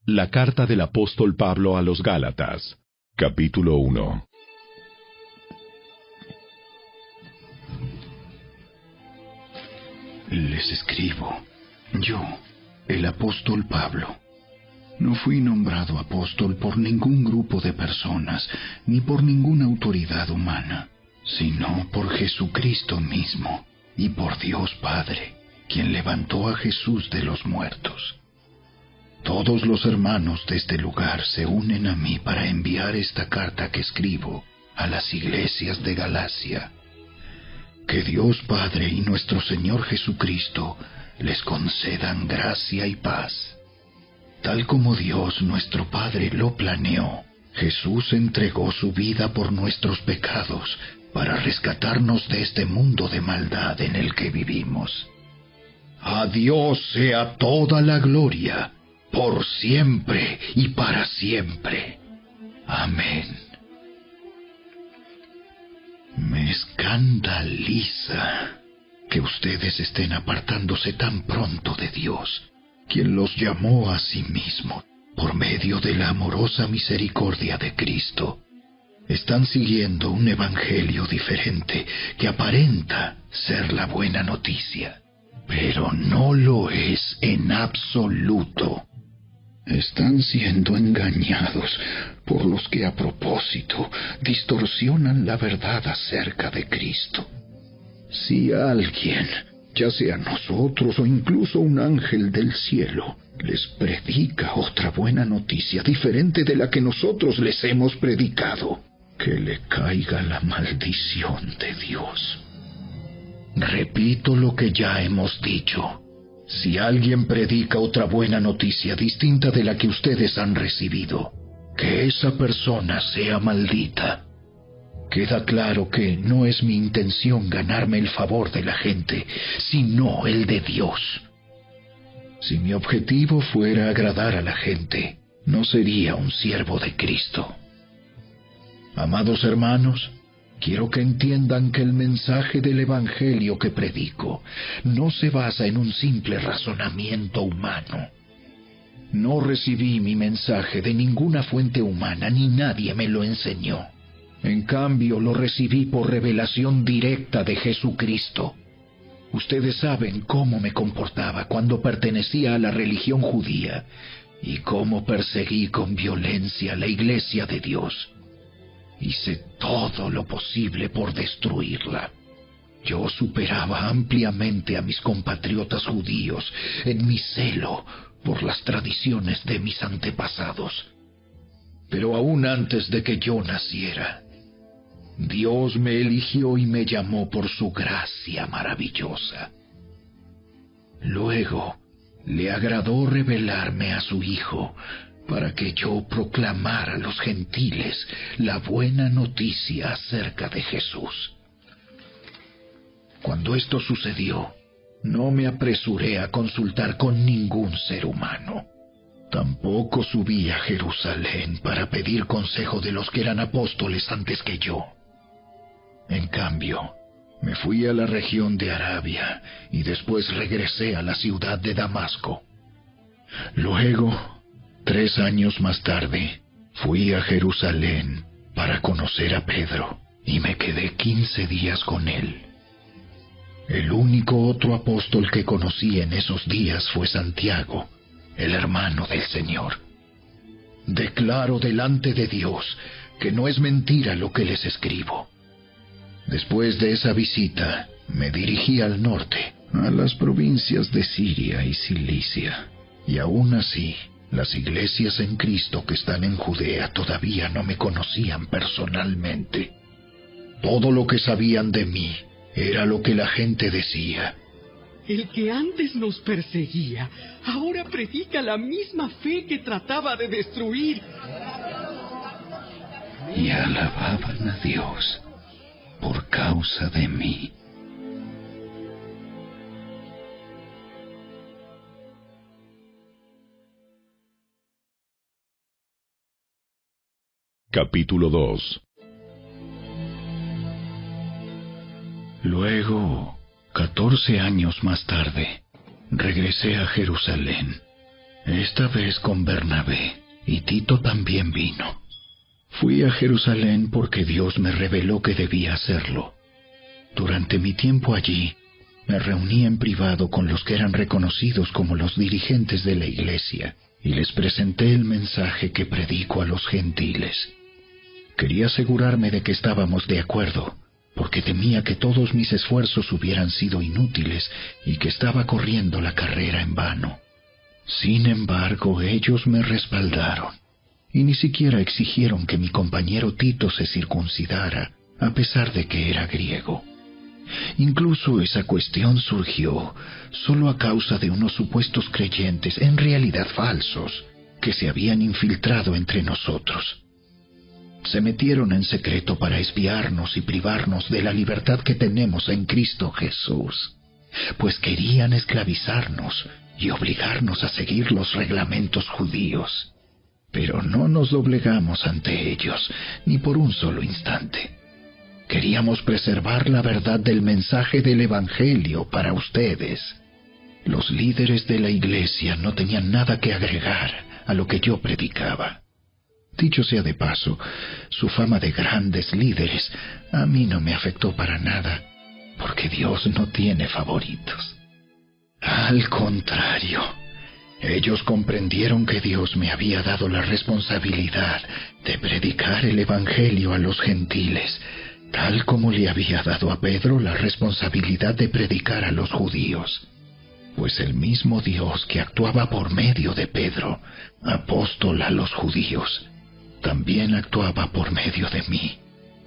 La carta del apóstol Pablo a los Gálatas, capítulo 1. Les escribo, yo, el apóstol Pablo. No fui nombrado apóstol por ningún grupo de personas, ni por ninguna autoridad humana, sino por Jesucristo mismo, y por Dios Padre, quien levantó a Jesús de los muertos. Todos los hermanos de este lugar se unen a mí para enviar esta carta que escribo a las iglesias de Galacia. Que Dios Padre y nuestro Señor Jesucristo les concedan gracia y paz. Tal como Dios nuestro Padre lo planeó, Jesús entregó su vida por nuestros pecados para rescatarnos de este mundo de maldad en el que vivimos. A Dios sea toda la gloria, por siempre y para siempre. Amén. Me escandaliza que ustedes estén apartándose tan pronto de Dios, quien los llamó a sí mismo por medio de la amorosa misericordia de Cristo. Están siguiendo un evangelio diferente que aparenta ser la buena noticia, pero no lo es en absoluto. Están siendo engañados por los que a propósito distorsionan la verdad acerca de Cristo. Si alguien, ya sea nosotros o incluso un ángel del cielo, les predica otra buena noticia diferente de la que nosotros les hemos predicado, que le caiga la maldición de Dios. Repito lo que ya hemos dicho. Si alguien predica otra buena noticia distinta de la que ustedes han recibido, que esa persona sea maldita. Queda claro que no es mi intención ganarme el favor de la gente, sino el de Dios. Si mi objetivo fuera agradar a la gente, no sería un siervo de Cristo. Amados hermanos, quiero que entiendan que el mensaje del Evangelio que predico no se basa en un simple razonamiento humano. No recibí mi mensaje de ninguna fuente humana, ni nadie me lo enseñó. En cambio, lo recibí por revelación directa de Jesucristo. Ustedes saben cómo me comportaba cuando pertenecía a la religión judía y cómo perseguí con violencia la iglesia de Dios. Hice todo lo posible por destruirla. Yo superaba ampliamente a mis compatriotas judíos en mi celo por las tradiciones de mis antepasados. Pero aún antes de que yo naciera, Dios me eligió y me llamó por su gracia maravillosa. Luego, le agradó revelarme a su Hijo para que yo proclamara a los gentiles la buena noticia acerca de Jesús. Cuando esto sucedió, no me apresuré a consultar con ningún ser humano. Tampoco subí a Jerusalén para pedir consejo de los que eran apóstoles antes que yo. En cambio, me fui a la región de Arabia y después regresé a la ciudad de Damasco. Luego, 3 años más tarde, fui a Jerusalén para conocer a Pedro y me quedé 15 días con él. El único otro apóstol que conocí en esos días fue Santiago, el hermano del Señor. Declaro delante de Dios que no es mentira lo que les escribo. Después de esa visita, me dirigí al norte, a las provincias de Siria y Cilicia, y aún así, las iglesias en Cristo que están en Judea todavía no me conocían personalmente. Todo lo que sabían de mí era lo que la gente decía. El que antes nos perseguía, ahora predica la misma fe que trataba de destruir. Y alababan a Dios por causa de mí. Capítulo 2. Luego, 14 años más tarde, regresé a Jerusalén esta vez con Bernabé, y Tito también vino. Fui a Jerusalén porque Dios me reveló que debía hacerlo. Durante mi tiempo allí, me reuní en privado con los que eran reconocidos como los dirigentes de la iglesia y les presenté el mensaje que predico a los gentiles. Quería asegurarme de que estábamos de acuerdo, porque temía que todos mis esfuerzos hubieran sido inútiles y que estaba corriendo la carrera en vano. Sin embargo, ellos me respaldaron y ni siquiera exigieron que mi compañero Tito se circuncidara, a pesar de que era griego. Incluso esa cuestión surgió solo a causa de unos supuestos creyentes, en realidad falsos, que se habían infiltrado entre nosotros. Se metieron en secreto para espiarnos y privarnos de la libertad que tenemos en Cristo Jesús, pues querían esclavizarnos y obligarnos a seguir los reglamentos judíos. Pero no nos doblegamos ante ellos, ni por un solo instante. Queríamos preservar la verdad del mensaje del Evangelio para ustedes. Los líderes de la iglesia no tenían nada que agregar a lo que yo predicaba. Dicho sea de paso, su fama de grandes líderes a mí no me afectó para nada, porque Dios no tiene favoritos. Al contrario, ellos comprendieron que Dios me había dado la responsabilidad de predicar el Evangelio a los gentiles, tal como le había dado a Pedro la responsabilidad de predicar a los judíos. Pues el mismo Dios que actuaba por medio de Pedro, apóstol a los judíos, también actuaba por medio de mí,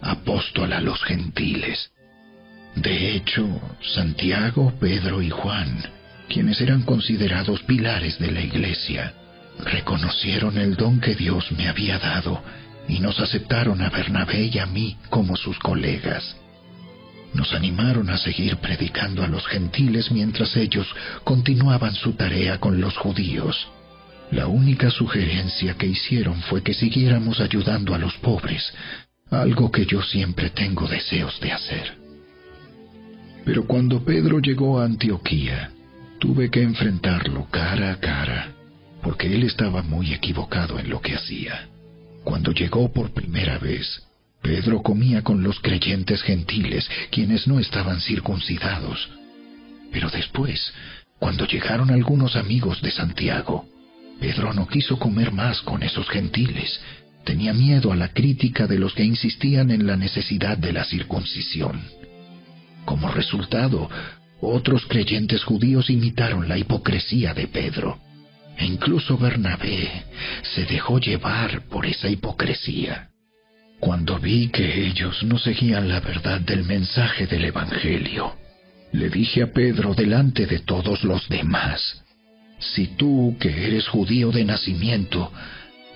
apóstol a los gentiles. De hecho, Santiago, Pedro y Juan, quienes eran considerados pilares de la iglesia, reconocieron el don que Dios me había dado y nos aceptaron a Bernabé y a mí como sus colegas. Nos animaron a seguir predicando a los gentiles mientras ellos continuaban su tarea con los judíos. La única sugerencia que hicieron fue que siguiéramos ayudando a los pobres, algo que yo siempre tengo deseos de hacer. Pero cuando Pedro llegó a Antioquía, tuve que enfrentarlo cara a cara, porque él estaba muy equivocado en lo que hacía. Cuando llegó por primera vez, Pedro comía con los creyentes gentiles, quienes no estaban circuncidados. Pero después, cuando llegaron algunos amigos de Santiago, Pedro no quiso comer más con esos gentiles. Tenía miedo a la crítica de los que insistían en la necesidad de la circuncisión. Como resultado, otros creyentes judíos imitaron la hipocresía de Pedro. E incluso Bernabé se dejó llevar por esa hipocresía. Cuando vi que ellos no seguían la verdad del mensaje del Evangelio, le dije a Pedro delante de todos los demás: si tú, que eres judío de nacimiento,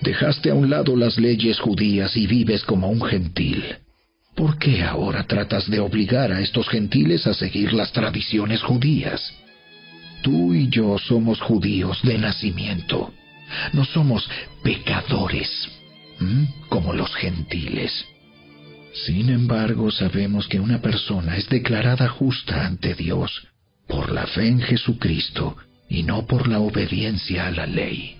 dejaste a un lado las leyes judías y vives como un gentil, ¿por qué ahora tratas de obligar a estos gentiles a seguir las tradiciones judías? Tú y yo somos judíos de nacimiento. No somos pecadores, como los gentiles. Sin embargo, sabemos que una persona es declarada justa ante Dios por la fe en Jesucristo y no por la obediencia a la ley.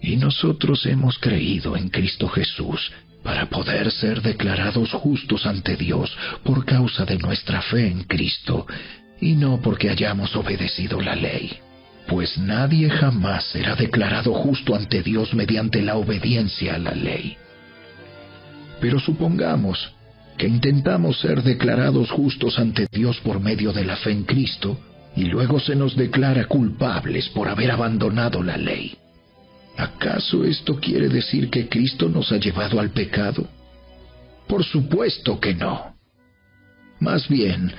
Y nosotros hemos creído en Cristo Jesús para poder ser declarados justos ante Dios por causa de nuestra fe en Cristo, y no porque hayamos obedecido la ley. Pues nadie jamás será declarado justo ante Dios mediante la obediencia a la ley. Pero supongamos que intentamos ser declarados justos ante Dios por medio de la fe en Cristo, y luego se nos declara culpables por haber abandonado la ley. ¿Acaso esto quiere decir que Cristo nos ha llevado al pecado? Por supuesto que no. Más bien,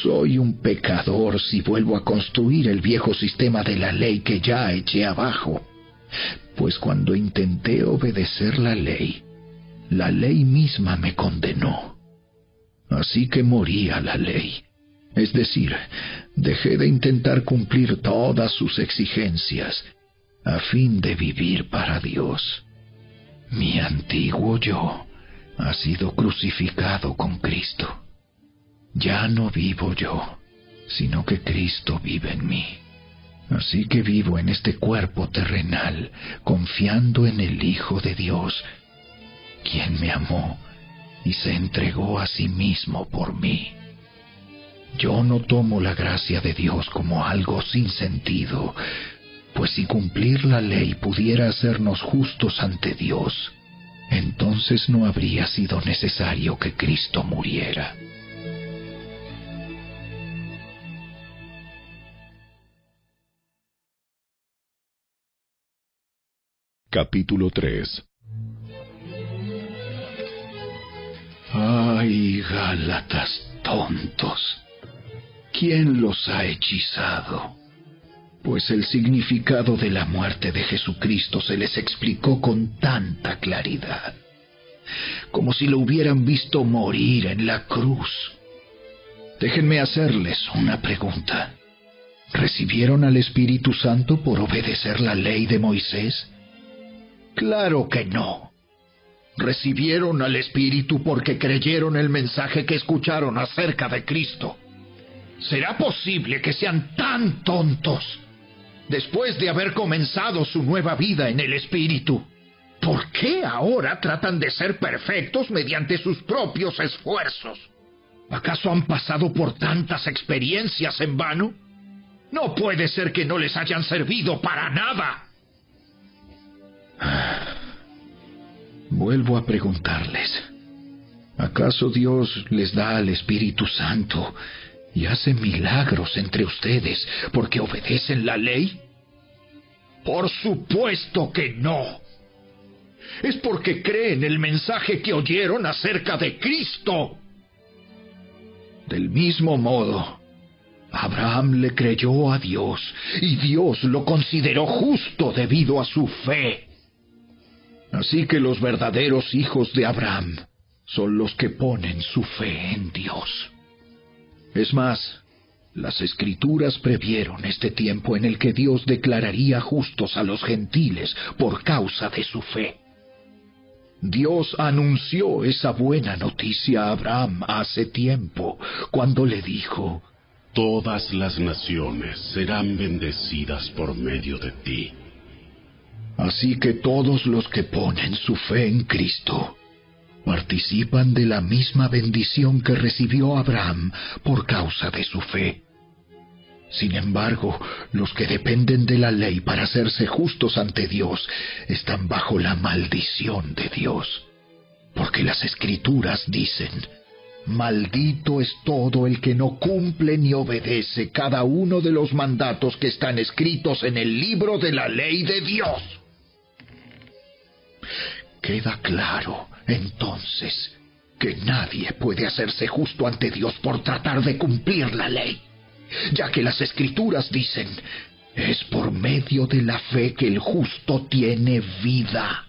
soy un pecador si vuelvo a construir el viejo sistema de la ley que ya eché abajo. Pues cuando intenté obedecer la ley misma me condenó. Así que morí a la ley. Es decir, dejé de intentar cumplir todas sus exigencias a fin de vivir para Dios. Mi antiguo yo ha sido crucificado con Cristo. Ya no vivo yo, sino que Cristo vive en mí. Así que vivo en este cuerpo terrenal, confiando en el Hijo de Dios, quien me amó y se entregó a sí mismo por mí. Yo no tomo la gracia de Dios como algo sin sentido, pues si cumplir la ley pudiera hacernos justos ante Dios, entonces no habría sido necesario que Cristo muriera. Capítulo 3. ¡Ay, Gálatas tontos! ¿Quién los ha hechizado? Pues el significado de la muerte de Jesucristo se les explicó con tanta claridad, como si lo hubieran visto morir en la cruz. Déjenme hacerles una pregunta. ¿Recibieron al Espíritu Santo por obedecer la ley de Moisés? ¡Claro que no! Recibieron al Espíritu porque creyeron el mensaje que escucharon acerca de Cristo. ¿Será posible que sean tan tontos después de haber comenzado su nueva vida en el Espíritu? ¿Por qué ahora tratan de ser perfectos mediante sus propios esfuerzos? ¿Acaso han pasado por tantas experiencias en vano? No puede ser que no les hayan servido para nada. Vuelvo a preguntarles, ¿acaso Dios les da al Espíritu Santo y hace milagros entre ustedes porque obedecen la ley? Por supuesto que no. Es porque creen el mensaje que oyeron acerca de Cristo. Del mismo modo, Abraham le creyó a Dios y Dios lo consideró justo debido a su fe. Así que los verdaderos hijos de Abraham son los que ponen su fe en Dios. Es más, las Escrituras previeron este tiempo en el que Dios declararía justos a los gentiles por causa de su fe. Dios anunció esa buena noticia a Abraham hace tiempo, cuando le dijo: Todas las naciones serán bendecidas por medio de ti. Así que todos los que ponen su fe en Cristo participan de la misma bendición que recibió Abraham por causa de su fe. Sin embargo, los que dependen de la ley para hacerse justos ante Dios están bajo la maldición de Dios, porque las Escrituras dicen: maldito es todo el que no cumple ni obedece cada uno de los mandatos que están escritos en el libro de la ley de Dios. Queda claro, entonces, que nadie puede hacerse justo ante Dios por tratar de cumplir la ley, ya que las Escrituras dicen: es por medio de la fe que el justo tiene vida.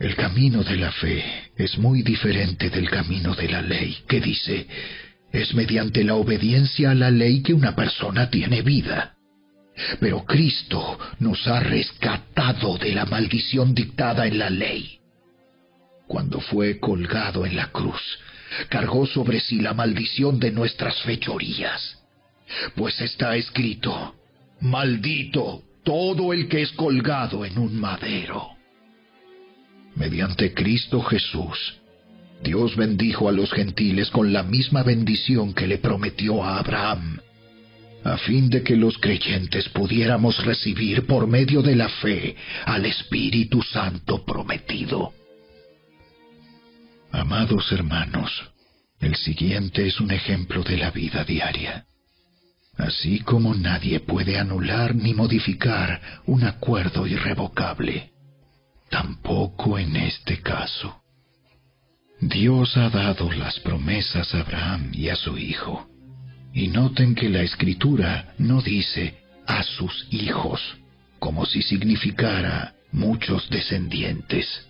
El camino de la fe es muy diferente del camino de la ley, que dice: es mediante la obediencia a la ley que una persona tiene vida. Pero Cristo nos ha rescatado de la maldición dictada en la ley. Cuando fue colgado en la cruz, cargó sobre sí la maldición de nuestras fechorías. Pues está escrito: maldito todo el que es colgado en un madero. Mediante Cristo Jesús, Dios bendijo a los gentiles con la misma bendición que le prometió a Abraham, a fin de que los creyentes pudiéramos recibir por medio de la fe al Espíritu Santo prometido. Amados hermanos, el siguiente es un ejemplo de la vida diaria. Así como nadie puede anular ni modificar un acuerdo irrevocable, tampoco en este caso. Dios ha dado las promesas a Abraham y a su hijo. Y noten que la Escritura no dice a sus hijos, como si significara muchos descendientes.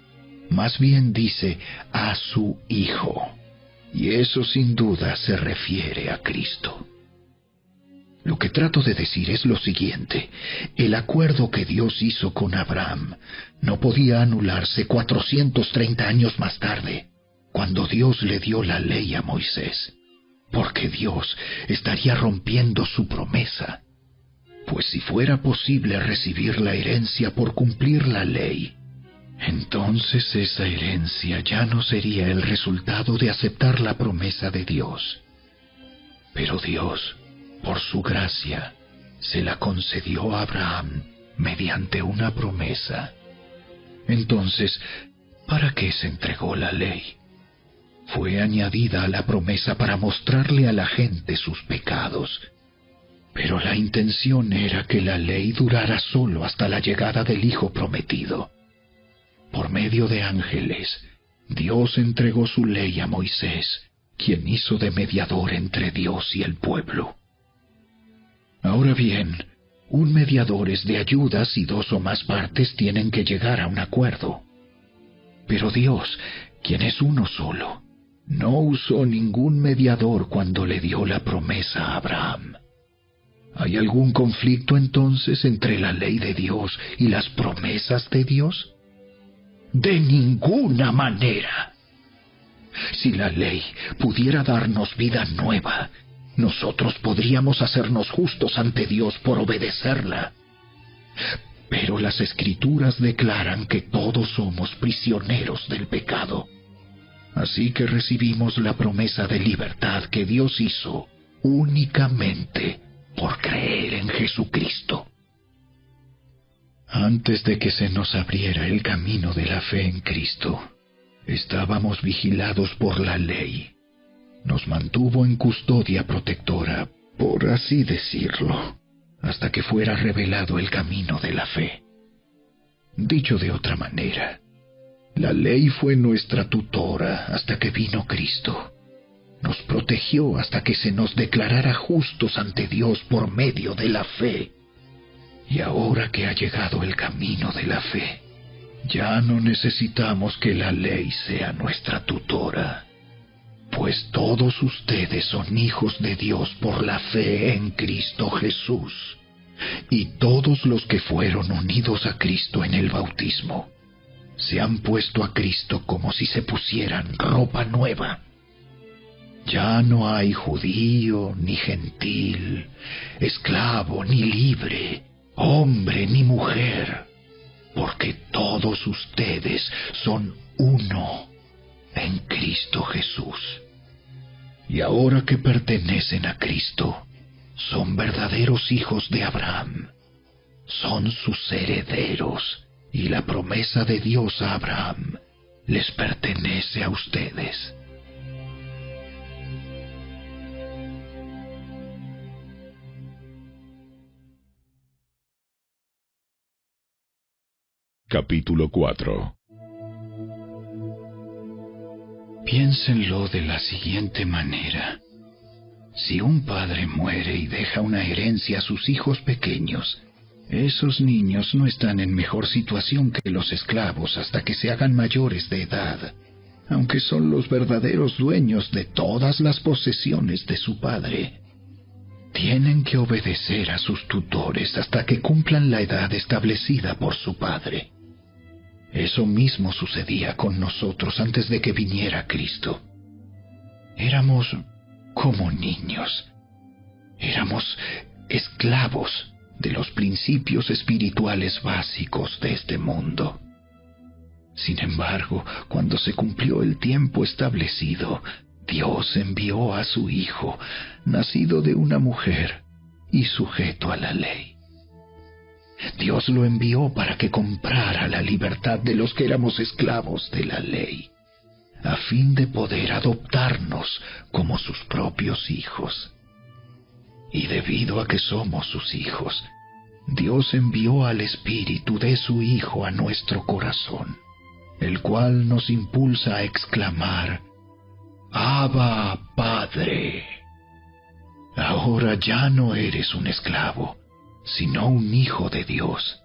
Más bien dice a su Hijo. Y eso sin duda se refiere a Cristo. Lo que trato de decir es lo siguiente: el acuerdo que Dios hizo con Abraham no podía anularse 430 años más tarde, cuando Dios le dio la ley a Moisés, porque Dios estaría rompiendo su promesa Pues si fuera posible recibir la herencia por cumplir la ley, entonces esa herencia ya no sería el resultado de aceptar la promesa de Dios. Pero Dios, por su gracia, se la concedió a Abraham mediante una promesa. Entonces, ¿para qué se entregó la ley? Fue añadida a la promesa para mostrarle a la gente sus pecados. Pero la intención era que la ley durara solo hasta la llegada del Hijo prometido. Por medio de ángeles, Dios entregó su ley a Moisés, quien hizo de mediador entre Dios y el pueblo. Ahora bien, un mediador es de ayuda si dos o más partes tienen que llegar a un acuerdo. Pero Dios, quien es uno solo, no usó ningún mediador cuando le dio la promesa a Abraham. ¿Hay algún conflicto entonces entre la ley de Dios y las promesas de Dios? De ninguna manera. Si la ley pudiera darnos vida nueva, nosotros podríamos hacernos justos ante Dios por obedecerla. Pero las Escrituras declaran que todos somos prisioneros del pecado. Así que recibimos la promesa de libertad que Dios hizo únicamente por creer en Jesucristo. Antes de que se nos abriera el camino de la fe en Cristo, estábamos vigilados por la ley. Nos mantuvo en custodia protectora, por así decirlo, hasta que fuera revelado el camino de la fe. Dicho de otra manera, la ley fue nuestra tutora hasta que vino Cristo. Nos protegió hasta que se nos declarara justos ante Dios por medio de la fe. Y ahora que ha llegado el camino de la fe, ya no necesitamos que la ley sea nuestra tutora, pues todos ustedes son hijos de Dios por la fe en Cristo Jesús, y todos los que fueron unidos a Cristo en el bautismo se han puesto a Cristo como si se pusieran ropa nueva. Ya no hay judío ni gentil, esclavo ni libre, hombre ni mujer, porque todos ustedes son uno en Cristo Jesús. Y ahora que pertenecen a Cristo, son verdaderos hijos de Abraham, son sus herederos, y la promesa de Dios a Abraham les pertenece a ustedes. Capítulo 4. Piénsenlo de la siguiente manera. Si un padre muere y deja una herencia a sus hijos pequeños, esos niños no están en mejor situación que los esclavos hasta que se hagan mayores de edad, aunque son los verdaderos dueños de todas las posesiones de su padre. Tienen que obedecer a sus tutores hasta que cumplan la edad establecida por su padre. Eso mismo sucedía con nosotros antes de que viniera Cristo. Éramos como niños. Éramos esclavos de los principios espirituales básicos de este mundo. Sin embargo, cuando se cumplió el tiempo establecido, Dios envió a su Hijo, nacido de una mujer y sujeto a la ley. Dios lo envió para que comprara la libertad de los que éramos esclavos de la ley, a fin de poder adoptarnos como sus propios hijos. Y debido a que somos sus hijos, Dios envió al Espíritu de su Hijo a nuestro corazón, el cual nos impulsa a exclamar: Abba, Padre. Ahora ya no eres un esclavo, sino un hijo de Dios.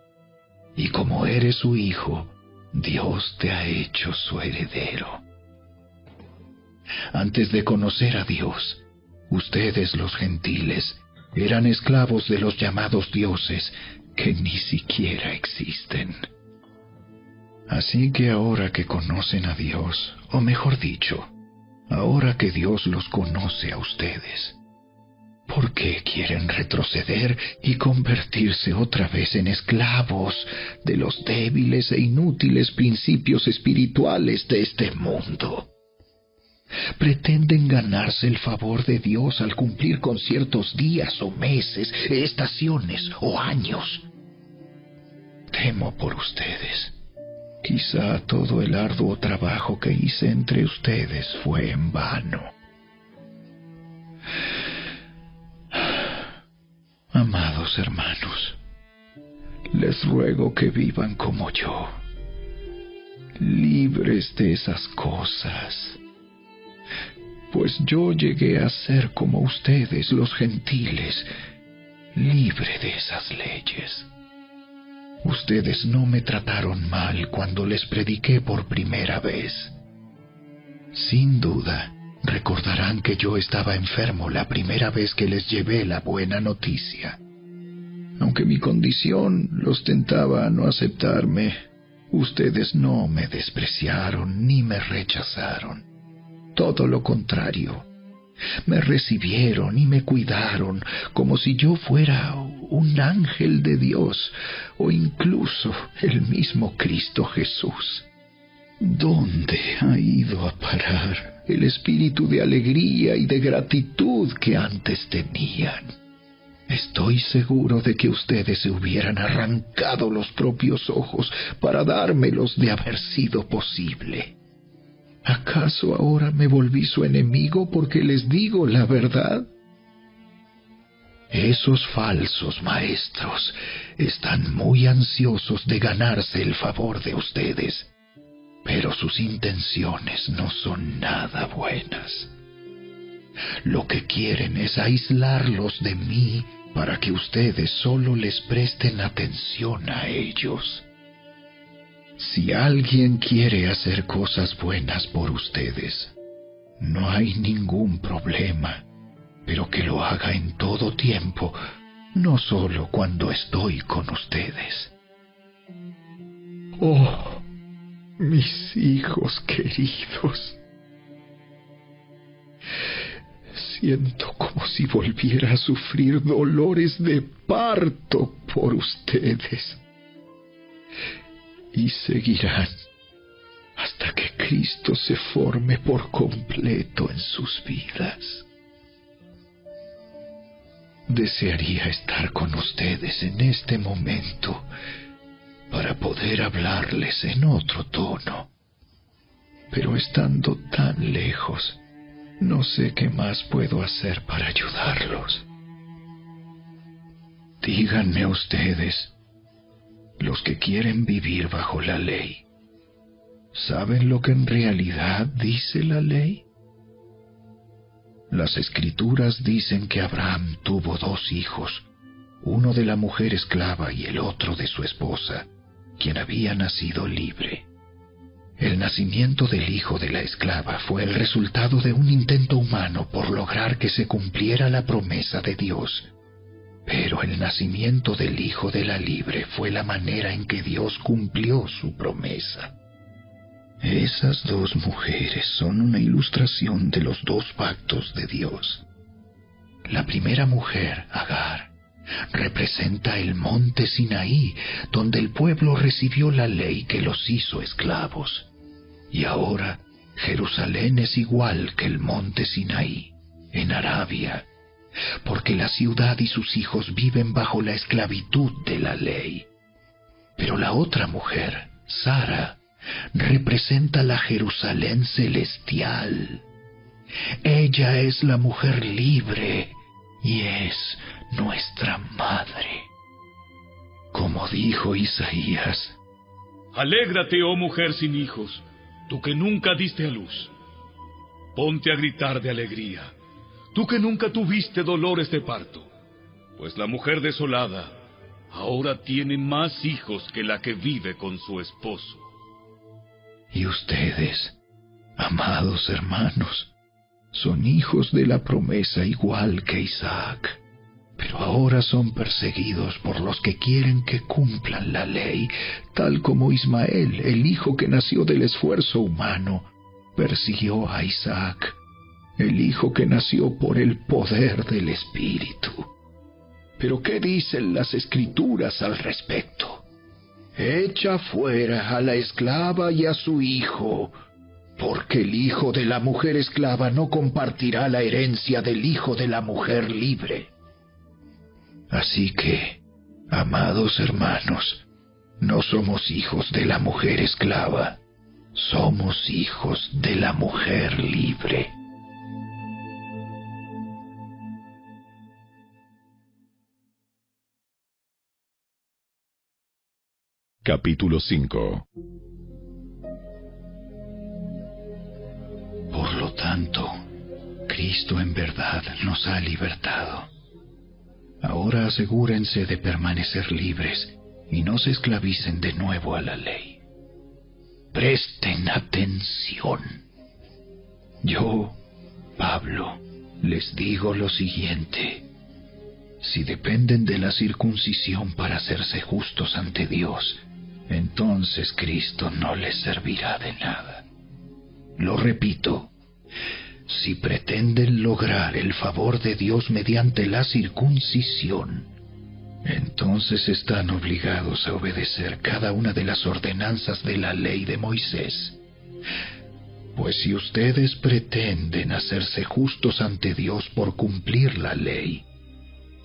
Y como eres su hijo, Dios te ha hecho su heredero. Antes de conocer a Dios, ustedes los gentiles eran esclavos de los llamados dioses que ni siquiera existen. Así que ahora que conocen a Dios, o mejor dicho, ahora que Dios los conoce a ustedes, ¿Por qué quieren retroceder y convertirse otra vez en esclavos de los débiles e inútiles principios espirituales de este mundo? Pretenden ganarse el favor de Dios al cumplir con ciertos días o meses, estaciones o años. Temo por ustedes. Quizá todo el arduo trabajo que hice entre ustedes fue en vano. Amados hermanos, les ruego que vivan como yo, libres de esas cosas, pues yo llegué a ser como ustedes, los gentiles, libre de esas leyes. Ustedes no me trataron mal cuando les prediqué por primera vez. Sin duda, recordarán que yo estaba enfermo la primera vez que les llevé la buena noticia. Aunque mi condición los tentaba a no aceptarme, ustedes no me despreciaron ni me rechazaron. Todo lo contrario, me recibieron y me cuidaron como si yo fuera un ángel de Dios o incluso el mismo Cristo Jesús. ¿Dónde ha ido a parar el espíritu de alegría y de gratitud que antes tenían? Estoy seguro de que ustedes se hubieran arrancado los propios ojos para dármelos de haber sido posible. ¿Acaso ahora me volví su enemigo porque les digo la verdad? Esos falsos maestros están muy ansiosos de ganarse el favor de ustedes, pero sus intenciones no son nada buenas. Lo que quieren es aislarlos de mí para que ustedes solo les presten atención a ellos. Si alguien quiere hacer cosas buenas por ustedes, no hay ningún problema, pero que lo haga en todo tiempo, no solo cuando estoy con ustedes. Oh, mis hijos queridos, siento como si volviera a sufrir dolores de parto por ustedes. Y seguirán hasta que Cristo se forme por completo en sus vidas. Desearía estar con ustedes en este momento para poder hablarles en otro tono, pero estando tan lejos, no sé qué más puedo hacer para ayudarlos. Díganme ustedes, los que quieren vivir bajo la ley, ¿saben lo que en realidad dice la ley? Las Escrituras dicen que Abraham tuvo 2 hijos, uno de la mujer esclava y el otro de su esposa, quien había nacido libre. El nacimiento del hijo de la esclava fue el resultado de un intento humano por lograr que se cumpliera la promesa de Dios. Pero el nacimiento del hijo de la libre fue la manera en que Dios cumplió su promesa. Esas 2 mujeres son una ilustración de los 2 pactos de Dios. La primera mujer, Agar, representa el monte Sinaí, donde el pueblo recibió la ley que los hizo esclavos. Y ahora Jerusalén es igual que el monte Sinaí, en Arabia, porque la ciudad y sus hijos viven bajo la esclavitud de la ley. Pero la otra mujer, Sara, representa la Jerusalén celestial. Ella es la mujer libre y es nuestra madre. Como dijo Isaías: Alégrate, oh mujer sin hijos, tú que nunca diste a luz. Ponte a gritar de alegría, tú que nunca tuviste dolores de parto, pues la mujer desolada ahora tiene más hijos que la que vive con su esposo. Y ustedes, amados hermanos, son hijos de la promesa igual que Isaac, pero ahora son perseguidos por los que quieren que cumplan la ley, tal como Ismael, el hijo que nació del esfuerzo humano, persiguió a Isaac. el Hijo que nació por el poder del Espíritu. Pero ¿qué dicen las Escrituras al respecto? Echa fuera a la esclava y a su hijo, porque el hijo de la mujer esclava no compartirá la herencia del hijo de la mujer libre. Así que, amados hermanos, no somos hijos de la mujer esclava, somos hijos de la mujer libre. Capítulo 5. Por lo tanto, Cristo en verdad nos ha libertado. Ahora asegúrense de permanecer libres y no se esclavicen de nuevo a la ley. Presten atención. Yo, Pablo, les digo lo siguiente. Si dependen de la circuncisión para hacerse justos ante Dios, entonces Cristo no les servirá de nada. Lo repito, si pretenden lograr el favor de Dios mediante la circuncisión, entonces están obligados a obedecer cada una de las ordenanzas de la ley de Moisés. Pues si ustedes pretenden hacerse justos ante Dios por cumplir la ley,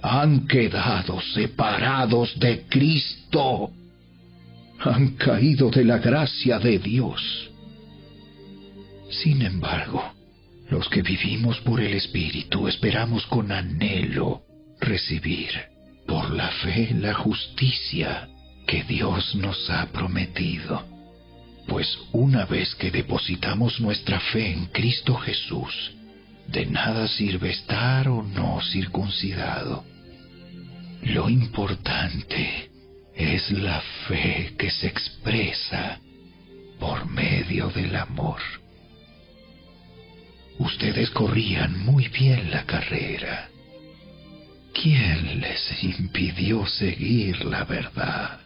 han quedado separados de Cristo. Han caído de la gracia de Dios. Sin embargo, los que vivimos por el Espíritu esperamos con anhelo recibir por la fe la justicia que Dios nos ha prometido. Pues una vez que depositamos nuestra fe en Cristo Jesús, de nada sirve estar o no circuncidado. Lo importante es la fe que se expresa por medio del amor. Ustedes corrían muy bien la carrera. ¿Quién les impidió seguir la verdad?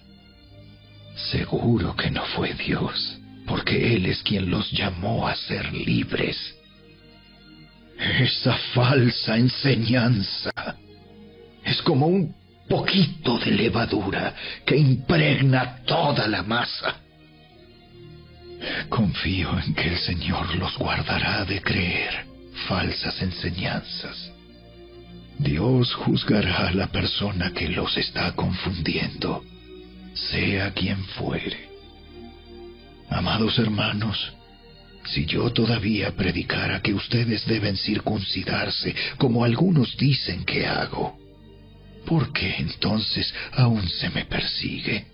Seguro que no fue Dios, porque Él es quien los llamó a ser libres. Esa falsa enseñanza es como un poquito de levadura que impregna toda la masa. Confío en que el Señor los guardará de creer falsas enseñanzas. Dios juzgará a la persona que los está confundiendo, sea quien fuere. Amados hermanos, si yo todavía predicara que ustedes deben circuncidarse, como algunos dicen que hago, ¿por qué entonces aún se me persigue?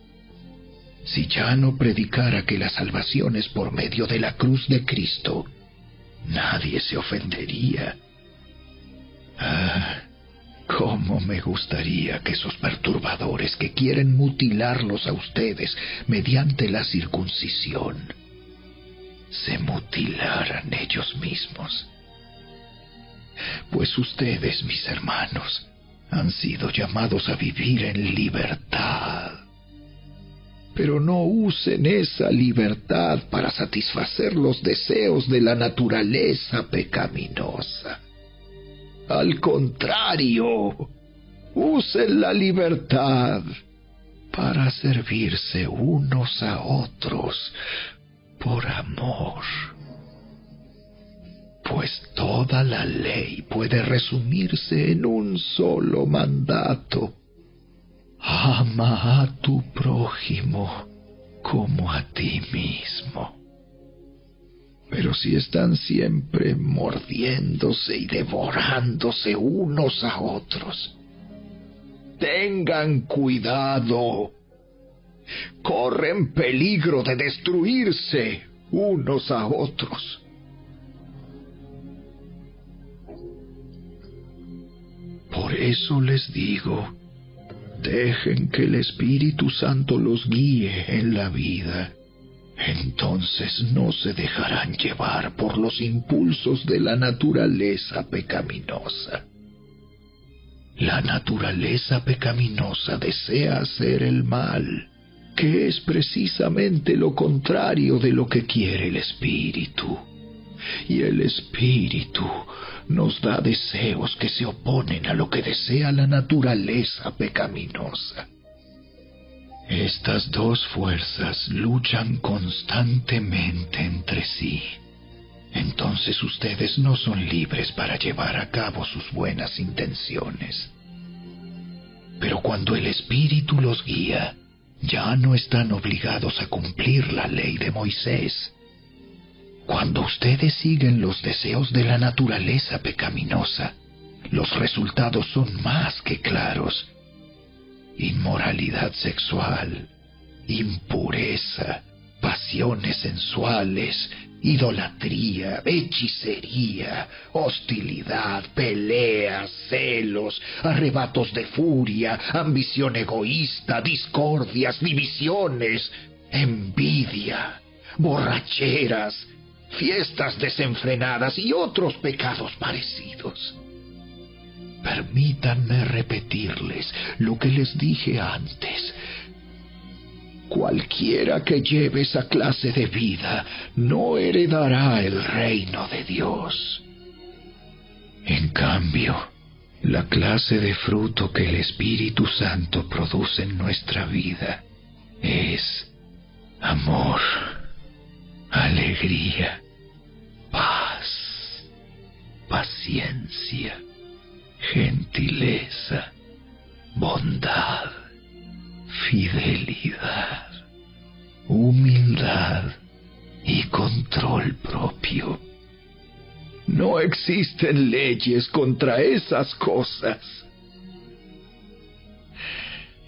Si ya no predicara que la salvación es por medio de la cruz de Cristo, nadie se ofendería. Cómo me gustaría que esos perturbadores que quieren mutilarlos a ustedes mediante la circuncisión se mutilaran ellos mismos. Pues ustedes, mis hermanos, han sido llamados a vivir en libertad. Pero no usen esa libertad para satisfacer los deseos de la naturaleza pecaminosa. Al contrario, usen la libertad para servirse unos a otros por amor. Pues toda la ley puede resumirse en un solo mandato: ama a tu prójimo como a ti mismo. Pero si están siempre mordiéndose y devorándose unos a otros, tengan cuidado. Corren peligro de destruirse unos a otros. Por eso les digo, dejen que el Espíritu Santo los guíe en la vida. Entonces no se dejarán llevar por los impulsos de la naturaleza pecaminosa. La naturaleza pecaminosa desea hacer el mal, que es precisamente lo contrario de lo que quiere el Espíritu. y el Espíritu nos da deseos que se oponen a lo que desea la naturaleza pecaminosa. Estas dos fuerzas luchan constantemente entre sí. Entonces ustedes no son libres para llevar a cabo sus buenas intenciones. Pero cuando el Espíritu los guía, ya no están obligados a cumplir la ley de Moisés. Cuando ustedes siguen los deseos de la naturaleza pecaminosa, los resultados son más que claros. Inmoralidad sexual, impureza, pasiones sensuales, idolatría, hechicería, hostilidad, peleas, celos, arrebatos de furia, ambición egoísta, discordias, divisiones, envidia, borracheras, fiestas desenfrenadas y otros pecados parecidos. Permítanme repetirles lo que les dije antes. Cualquiera que lleve esa clase de vida no heredará el reino de Dios. En cambio, la clase de fruto que el Espíritu Santo produce en nuestra vida es amor, alegría, paz, paciencia, gentileza, bondad, fidelidad, humildad y control propio. No existen leyes contra esas cosas.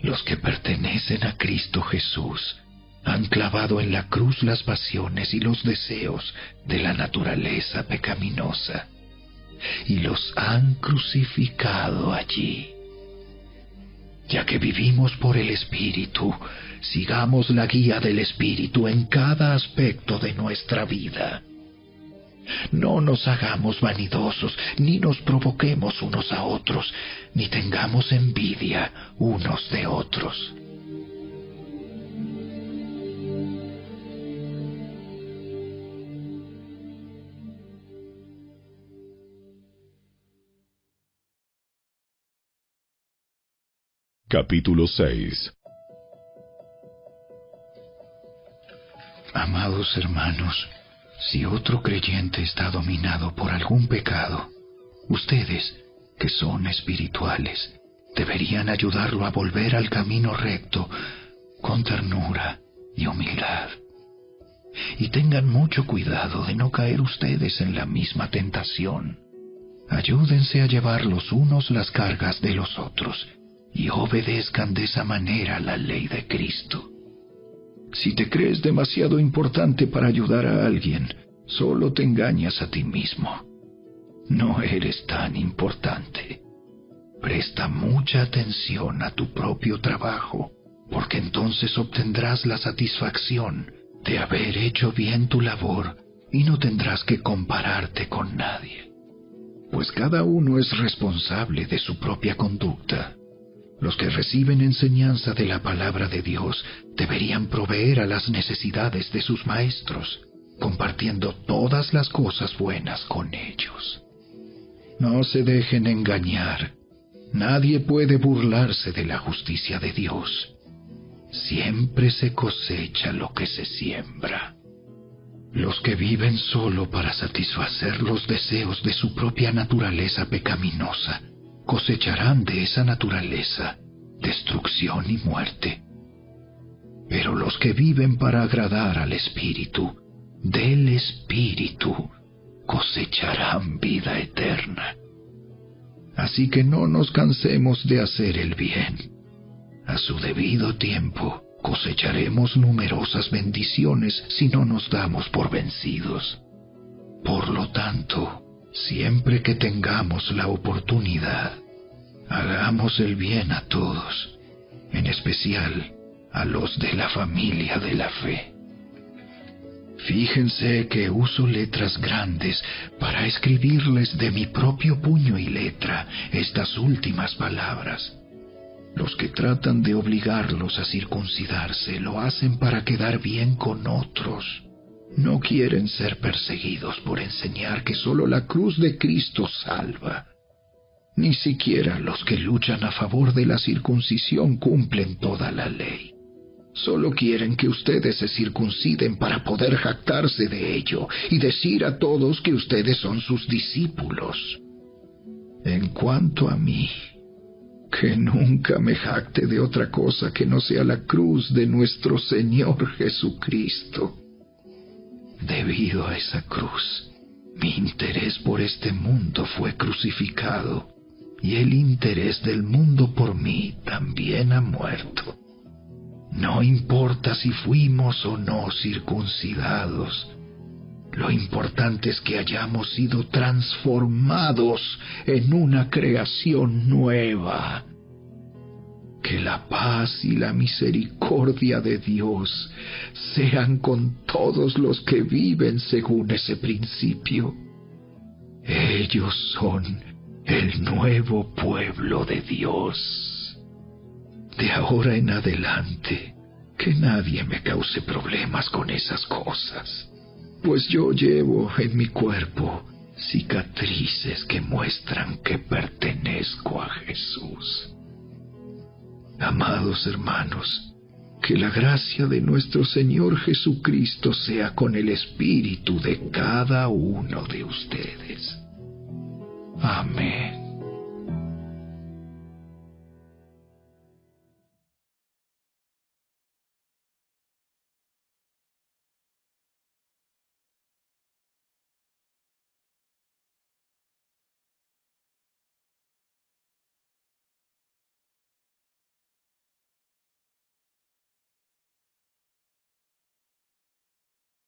Los que pertenecen a Cristo Jesús han clavado en la cruz las pasiones y los deseos de la naturaleza pecaminosa y los han crucificado allí. Ya que vivimos por el Espíritu, sigamos la guía del Espíritu en cada aspecto de nuestra vida. No nos hagamos vanidosos, ni nos provoquemos unos a otros, ni tengamos envidia unos de otros. Capítulo 6. Amados hermanos, si otro creyente está dominado por algún pecado, ustedes, que son espirituales, deberían ayudarlo a volver al camino recto con ternura y humildad. Y tengan mucho cuidado de no caer ustedes en la misma tentación. Ayúdense a llevar los unos las cargas de los otros y obedezcan de esa manera la ley de Cristo. Si te crees demasiado importante para ayudar a alguien, solo te engañas a ti mismo. No eres tan importante. Presta mucha atención a tu propio trabajo, porque entonces obtendrás la satisfacción de haber hecho bien tu labor y no tendrás que compararte con nadie. Pues cada uno es responsable de su propia conducta. Los que reciben enseñanza de la palabra de Dios deberían proveer a las necesidades de sus maestros, compartiendo todas las cosas buenas con ellos. No se dejen engañar. Nadie puede burlarse de la justicia de Dios. Siempre se cosecha lo que se siembra. Los que viven solo para satisfacer los deseos de su propia naturaleza pecaminosa cosecharán de esa naturaleza destrucción y muerte. Pero los que viven para agradar al Espíritu, del Espíritu, cosecharán vida eterna. Así que no nos cansemos de hacer el bien. A su debido tiempo cosecharemos numerosas bendiciones si no nos damos por vencidos. Por lo tanto, siempre que tengamos la oportunidad, hagamos el bien a todos, en especial a los de la familia de la fe. Fíjense que uso letras grandes para escribirles de mi propio puño y letra estas últimas palabras. Los que tratan de obligarlos a circuncidarse lo hacen para quedar bien con otros. No quieren ser perseguidos por enseñar que solo la cruz de Cristo salva. Ni siquiera los que luchan a favor de la circuncisión cumplen toda la ley. Solo quieren que ustedes se circunciden para poder jactarse de ello y decir a todos que ustedes son sus discípulos. En cuanto a mí, que nunca me jacte de otra cosa que no sea la cruz de nuestro Señor Jesucristo. Debido a esa cruz, mi interés por este mundo fue crucificado, y el interés del mundo por mí también ha muerto. No importa si fuimos o no circuncidados, lo importante es que hayamos sido transformados en una creación nueva. Que la paz y la misericordia de Dios sean con todos los que viven según ese principio. Ellos son el nuevo pueblo de Dios. De ahora en adelante, que nadie me cause problemas con esas cosas, pues yo llevo en mi cuerpo cicatrices que muestran que pertenezco a Jesús. Amados hermanos, que la gracia de nuestro Señor Jesucristo sea con el espíritu de cada uno de ustedes. Amén.